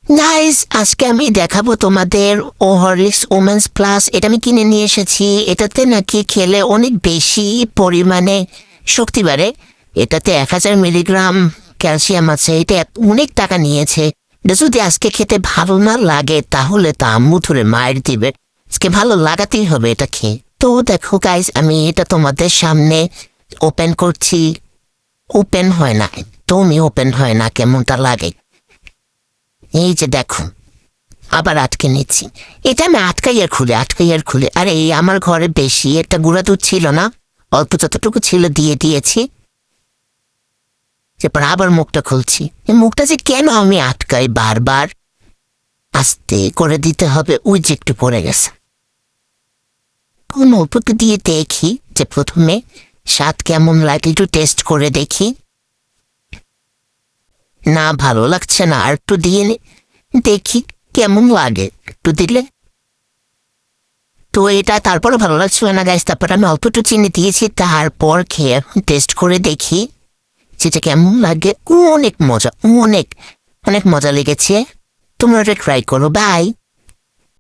Guys, আজকে আমি দেখাবো তোমাদের হরলিক্স ওমেন্স প্লাস। এটা আমি কিনে নিয়ে এসেছি। এটাতে নাকি খেলে অনেক বেশি পরিমাণে শক্তি বাড়ে। এটাতে 1000 মিলিগ্রাম ক্যালসিয়াম আছে। এটা অনেক টাকা নিয়েছে। এটা যদি আজকে খেতে ভালো না লাগে তাহলে তো আম্মু ধরে মায়ের দিবে। আজকে ভালো লাগাতেই হবে এটা খেয়ে। তো দেখো গাইস, আমি এটা তোমাদের সামনে ওপেন করছি। ওপেন হয় না, তুমি ওপেন হয় না, কেমনটা লাগে। এই যে দেখো, আবার আটকে নিচ্ছি। এটা আমি আটকাইয়ার খুলে। আরে এই আমার ঘরে বেশি একটা গুঁড়া দুধ ছিল না, অল্প যতটুকু ছিল দিয়ে দিয়েছি। তারপর আবার মুখটা খুলছি। এই মুখটা যে কেন আমি আটকাই বারবার, আস্তে করে দিতে হবে। ওই যে একটু পড়ে গেছে। অল্প একটু দিয়ে দেখি যে প্রথমে স্বাদ কেমন লাগে, একটু টেস্ট করে দেখি। না, ভালো লাগছে না, আর একটু দিয়ে দেখি কেমন লাগে। একটু দিলে তো এটা তারপরে ভালো লাগছিল না গাইস। তারপর আমি অল্প একটু চিনি দিয়েছি। তারপর খেয়ে টেস্ট করে দেখি যেটা কেমন লাগে। অনেক মজা, অনেক অনেক মজা লেগেছে। তোমরা এটা ট্রাই করো। বাই।